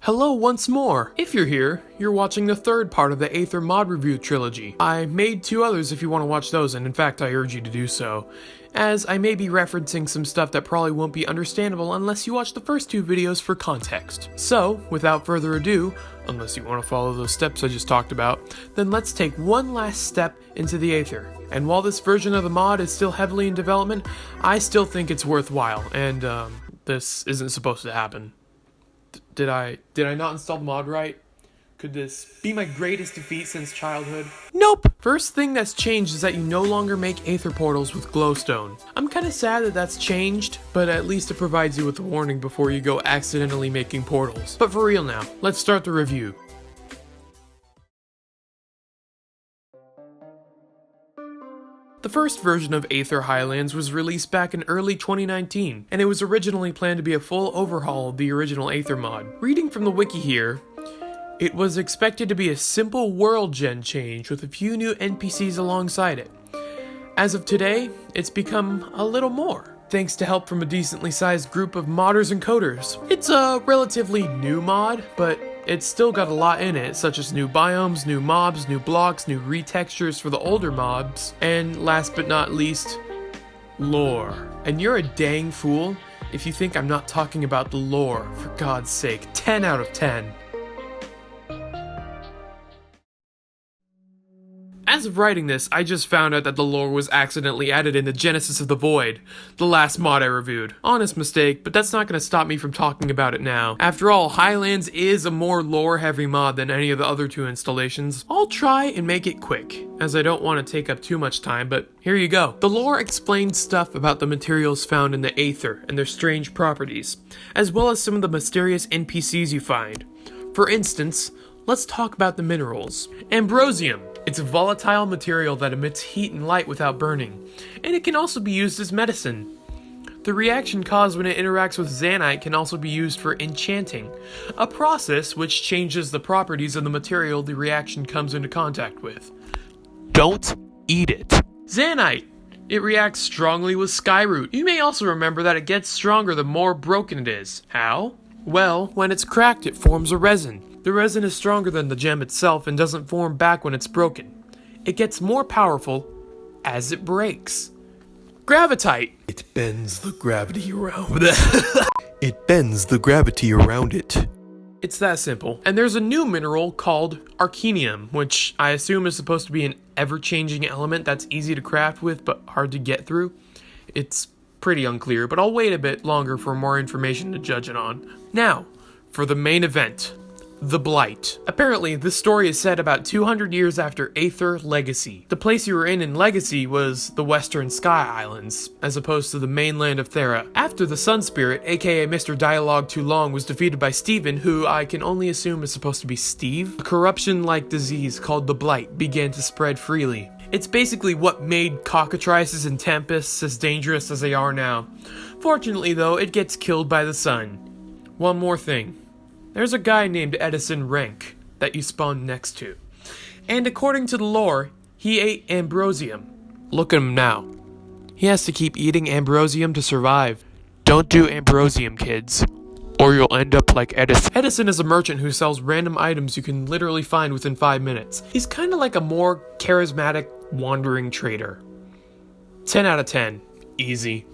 Hello once more! If you're here, you're watching the third part of the Aether mod review trilogy. I made 2 others if you want to watch those, and in fact I urge you to do so, as I may be referencing some stuff that probably won't be understandable unless you watch the first 2 videos for context. So, without further ado, unless you want to follow those steps I just talked about, then let's take one last step into the Aether. And while this version of the mod is still heavily in development, I still think it's worthwhile, and this isn't supposed to happen. Did I not install the mod right? Could this be my greatest defeat since childhood? Nope! First thing that's changed is that you no longer make Aether portals with glowstone. I'm kinda sad that that's changed, but at least it provides you with a warning before you go accidentally making portals. But for real now, let's start the review. The first version of Aether Highlands was released back in early 2019, and it was originally planned to be a full overhaul of the original Aether mod. Reading from the wiki here, it was expected to be a simple world gen change with a few new NPCs alongside it. As of today, it's become a little more, thanks to help from a decently sized group of modders and coders. It's a relatively new mod, but it's still got a lot in it, such as new biomes, new mobs, new blocks, new retextures for the older mobs, and last but not least, lore. And you're a dang fool if you think I'm not talking about the lore, for God's sake. 10 out of 10. As of writing this, I just found out that the lore was accidentally added in the Genesis of the Void, the last mod I reviewed. Honest mistake, but that's not going to stop me from talking about it now. After all, Highlands is a more lore-heavy mod than any of the other 2 installations. I'll try and make it quick, as I don't want to take up too much time, but here you go. The lore explains stuff about the materials found in the Aether and their strange properties, as well as some of the mysterious NPCs you find. For instance, let's talk about the minerals. Ambrosium. It's a volatile material that emits heat and light without burning, and it can also be used as medicine. The reaction caused when it interacts with Zanite can also be used for enchanting, a process which changes the properties of the material the reaction comes into contact with. Don't eat it. Zanite. It reacts strongly with Skyroot. You may also remember that it gets stronger the more broken it is. How? Well, when it's cracked, it forms a resin. The resin is stronger than the gem itself and doesn't form back when it's broken. It gets more powerful as it breaks. Gravitite. It bends the gravity around It bends the gravity around it. It's that simple. And there's a new mineral called Arcanium, which I assume is supposed to be an ever-changing element that's easy to craft with but hard to get through. It's pretty unclear, but I'll wait a bit longer for more information to judge it on. Now, for the main event. The Blight. Apparently, this story is set about 200 years after Aether Legacy. The place you were in Legacy was the Western Sky Islands, as opposed to the mainland of Thera. After the Sun Spirit, aka Mr. Dialogue Too Long, was defeated by Steven, who I can only assume is supposed to be Steve, a corruption-like disease called the Blight began to spread freely. It's basically what made cockatrices and tempests as dangerous as they are now. Fortunately though, it gets killed by the sun. One more thing. There's a guy named Edison Rank that you spawn next to. And according to the lore, he ate ambrosium. Look at him now. He has to keep eating ambrosium to survive. Don't do ambrosium, kids, or you'll end up like Edison. Edison is a merchant who sells random items you can literally find within 5 minutes. He's kinda like a more charismatic, wandering trader. 10 out of 10. Easy.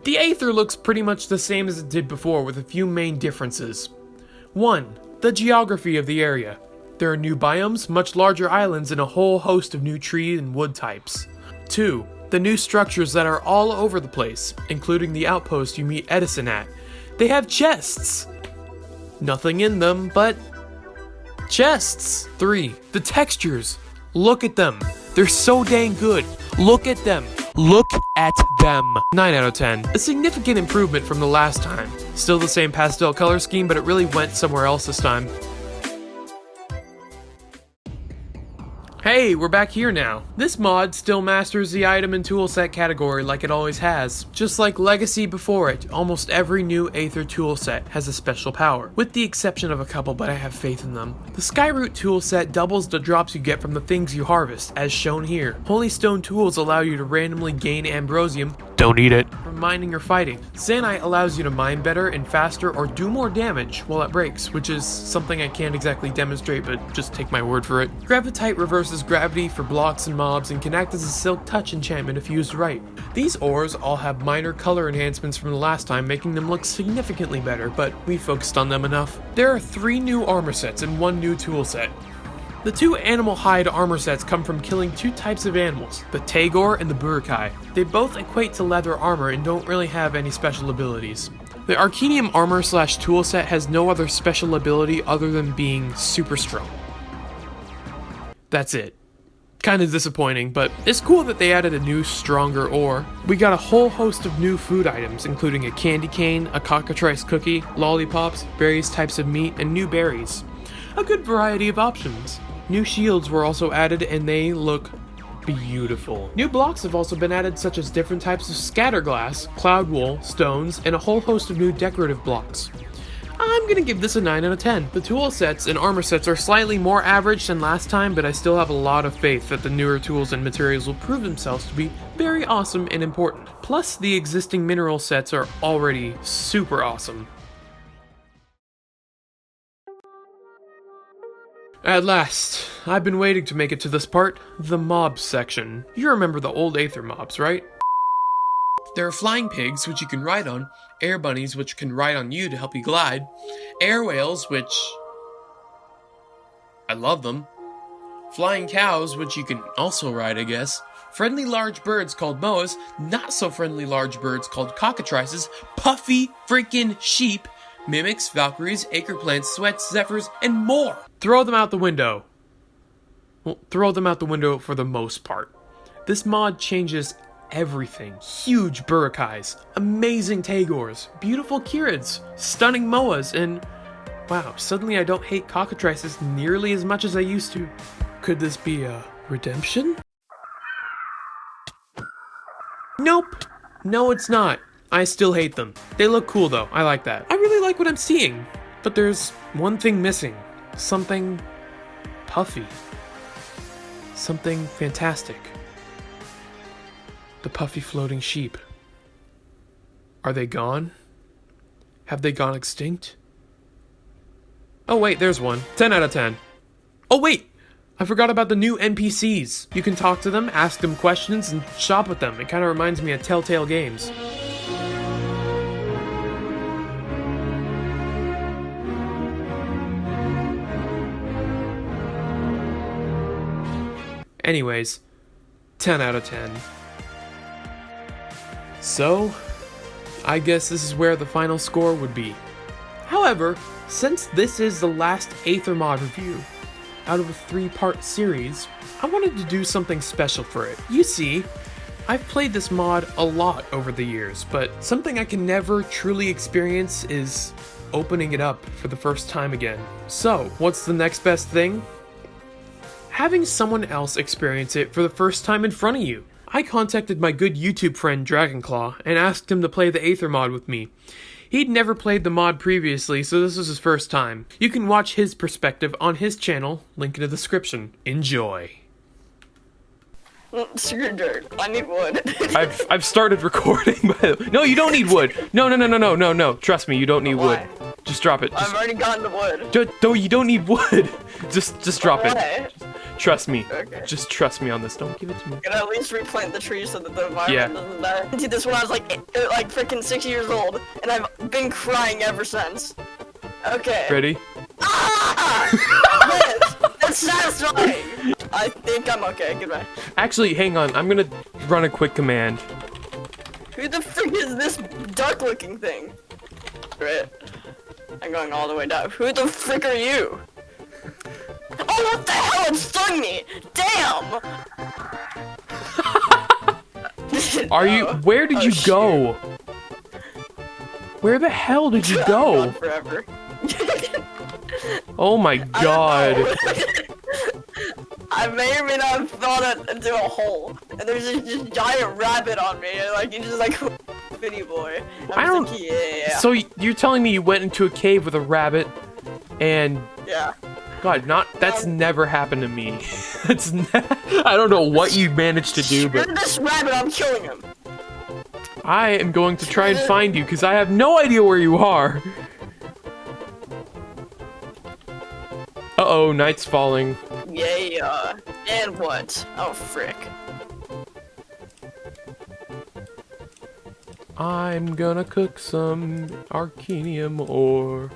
The Aether looks pretty much the same as it did before, with a few main differences. 1. The geography of the area. There are new biomes, much larger islands, and a whole host of new tree and wood types. 2. The new structures that are all over the place, including the outpost you meet Edison at. They have chests! Nothing in them, but chests! 3. The textures. Look at them. They're so dang good. Look at them. Look at them. 9 out of 10. A significant improvement from the last time. Still the same pastel color scheme, but it really went somewhere else this time. Hey, we're back here now. This mod still masters the item and toolset category like it always has. Just like Legacy before it, almost every new Aether toolset has a special power, with the exception of a couple, but I have faith in them. The Skyroot toolset doubles the drops you get from the things you harvest, as shown here. Holy Stone tools allow you to randomly gain ambrosium Don't eat it. For mining or fighting. Zanite allows you to mine better and faster or do more damage while it breaks, which is something I can't exactly demonstrate, but just take my word for it. Gravitite reverses gravity for blocks and mobs and can act as a silk touch enchantment if used right. These ores all have minor color enhancements from the last time, making them look significantly better, but we focused on them enough. There are 3 new armor sets and 1 new tool set. The 2 animal hide armor sets come from killing 2 types of animals, the Tagore and the Burukai. They both equate to leather armor and don't really have any special abilities. The Arcanium armor / tool set has no other special ability other than being super strong. That's it. Kinda disappointing, but it's cool that they added a new, stronger ore. We got a whole host of new food items, including a candy cane, a cockatrice cookie, lollipops, various types of meat, and new berries. A good variety of options. New shields were also added and they look beautiful. New blocks have also been added, such as different types of scatter glass, cloud wool, stones, and a whole host of new decorative blocks. I'm gonna give this a 9 out of 10. The tool sets and armor sets are slightly more average than last time, but I still have a lot of faith that the newer tools and materials will prove themselves to be very awesome and important. Plus, the existing mineral sets are already super awesome. At last, I've been waiting to make it to this part, the mobs section. You remember the old Aether mobs, right? There are flying pigs, which you can ride on, air bunnies, which can ride on you to help you glide, air whales, which... I love them, flying cows, which you can also ride, I guess, friendly large birds called moas, not so friendly large birds called cockatrices, puffy freaking sheep, mimics, valkyries, acre plants, sweats, zephyrs, and more. Throw them out the window. Well, throw them out the window for the most part. This mod changes everything. Huge Burukais, amazing Tagores, beautiful Kirids, stunning Moas, and wow, suddenly I don't hate cockatrices nearly as much as I used to. Could this be a redemption? Nope. No, it's not. I still hate them. They look cool though, I like that. I really like what I'm seeing, but there's one thing missing. Something puffy. Something fantastic. The puffy floating sheep. Are they gone? Have they gone extinct? Oh wait, there's one. 10 out of 10. Oh wait! I forgot about the new NPCs. You can talk to them, ask them questions, and shop with them. It kinda reminds me of Telltale Games. Anyways, 10 out of 10. So, I guess this is where the final score would be. However, since this is the last Aether mod review out of a 3-part series, I wanted to do something special for it. You see, I've played this mod a lot over the years, but something I can never truly experience is opening it up for the first time again. So, what's the next best thing? Having someone else experience it for the first time in front of you. I contacted my good YouTube friend DragonClaw and asked him to play the Aether mod with me. He'd never played the mod previously, so this was his first time. You can watch his perspective on his channel, link in the description. Enjoy. Screw dirt. I need wood. I've started recording, by the way. No, you don't need wood. No. Trust me, you don't need wood. Just drop it. I've already gotten the wood. No, you don't need wood. Just drop it. Trust me. Okay. Just trust me on this. Don't give it to me. Can I at least replant the trees so that the environment doesn't die? I did this when I was like freaking 6 years old, and I've been crying ever since. Okay. Ready? Ah! Yes! That's satisfying! I think I'm okay. Goodbye. Actually, hang on. I'm gonna run a quick command. Who the frick is this duck-looking thing? Right. I'm going all the way down. Who the frick are you? Oh, what the hell? It stung me! Damn! Are you? Where did you go? Where the hell did you go? I'm gone forever. Oh my god. I may or may not have fallen into a hole, and there's this giant rabbit on me, and like he's just like, bitty boy. I don't. Like, yeah. So you're telling me you went into a cave with a rabbit, and Yeah. God, that's never happened to me. I don't know what you managed to do, but Screw this rabbit, I'm killing him. I am going to try and find you because I have no idea where you are. Uh-oh, night's falling. Yeah. And what? Oh, frick. I'm gonna cook some arcanium ore.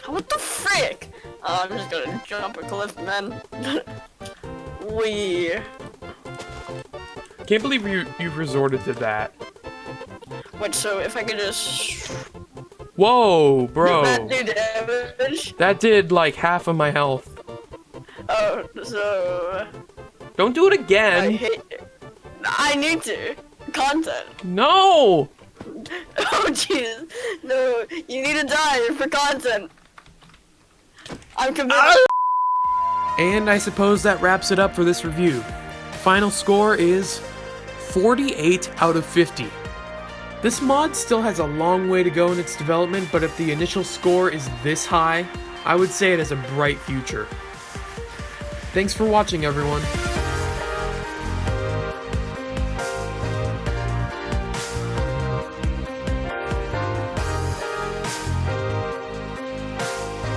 What the frick? I'm just gonna jump a cliff, man. Wee. Can't believe you've resorted to that. Wait, so if I could just... Whoa, bro. That do damage? That did like half of my health. Oh, so... Don't do it again. I need to. Content. No! Oh, jeez. No, you need to die for content. I'm committed. And I suppose that wraps it up for this review. Final score is 48 out of 50. This mod still has a long way to go in its development, but if the initial score is this high, I would say it has a bright future. Thanks for watching, everyone.